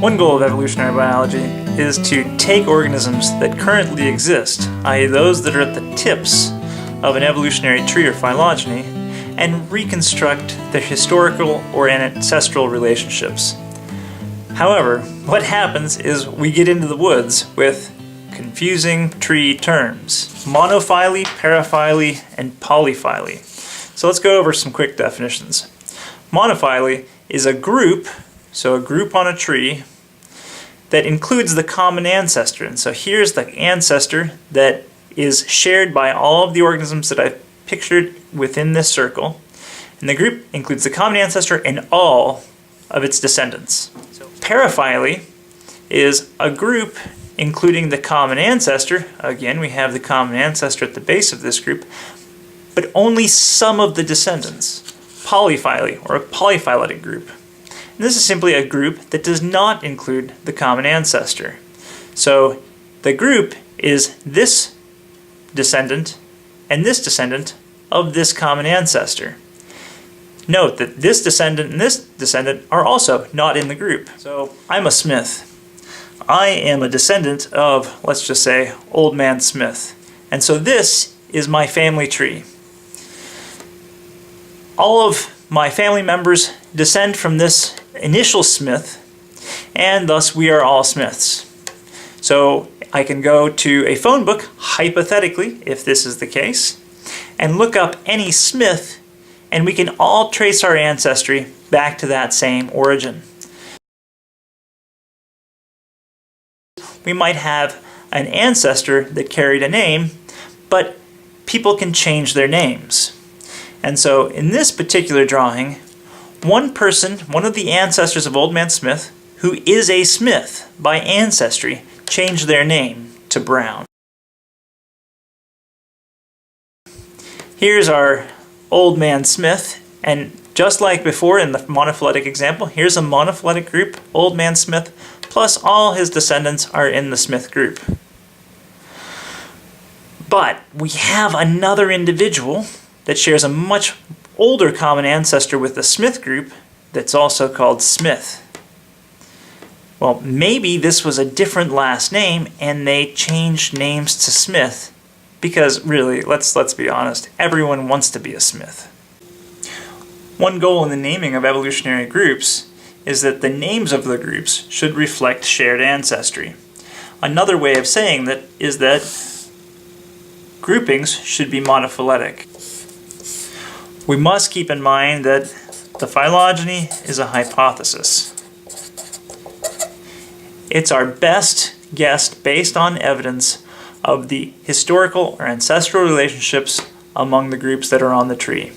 One goal of evolutionary biology is to take organisms that currently exist, i.e. those that are at the tips of an evolutionary tree or phylogeny, and reconstruct their historical or ancestral relationships. However, what happens is we get into the woods with confusing tree terms: monophyly, paraphyly, and polyphyly. So let's go over some quick definitions. Monophyly is a group, so a group on a tree, that includes the common ancestor. And so here's the ancestor that is shared by all of the organisms that I've pictured within this circle. And the group includes the common ancestor and all of its descendants. So paraphyly is a group including the common ancestor. Again, we have the common ancestor at the base of this group, but only some of the descendants. Polyphyly, or a polyphyletic group. And this is simply a group that does not include the common ancestor. So the group is this descendant and this descendant of this common ancestor. Note that this descendant and this descendant are also not in the group. So I'm a Smith. I am a descendant of, let's just say, Old Man Smith. And so this is my family tree. All of my family members descend from this initial Smith, and thus we are all Smiths. So I can go to a phone book, hypothetically, if this is the case, and look up any Smith, and we can all trace our ancestry back to that same origin. We might have an ancestor that carried a name, but people can change their names. And so in this particular drawing, one person, one of the ancestors of Old Man Smith, who is a Smith by ancestry, changed their name to Brown. Here's our Old Man Smith, and just like before in the monophyletic example, here's a monophyletic group, Old Man Smith, plus all his descendants are in the Smith group. But we have another individual that shares a much older common ancestor with the Smith group that's also called Smith. Well, maybe this was a different last name and they changed names to Smith because really, let's be honest, everyone wants to be a Smith. One goal in the naming of evolutionary groups is that the names of the groups should reflect shared ancestry. Another way of saying that is that groupings should be monophyletic. We must keep in mind that the phylogeny is a hypothesis. It's our best guess based on evidence of the historical or ancestral relationships among the groups that are on the tree.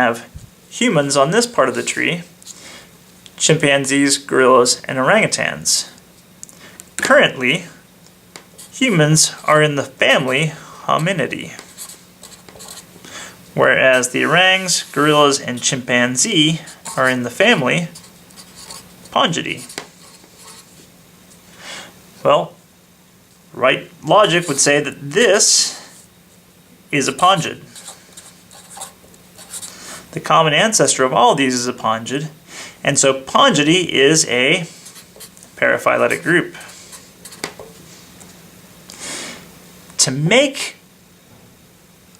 We have humans on this part of the tree, chimpanzees, gorillas, and orangutans. Currently, humans are in the family Hominidae, whereas the orangs, gorillas, and chimpanzee are in the family Pongidae. Well, right logic would say that this is a pongid. The common ancestor of all of these is a pongid, and so Pongidae is a paraphyletic group. To make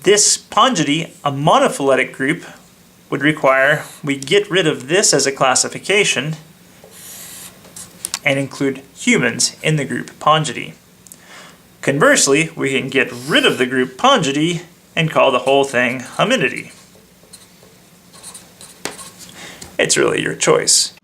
this Pongidae a monophyletic group would require we get rid of this as a classification and include humans in the group Pongidae. Conversely, we can get rid of the group Pongidae and call the whole thing Hominidae. It's really your choice.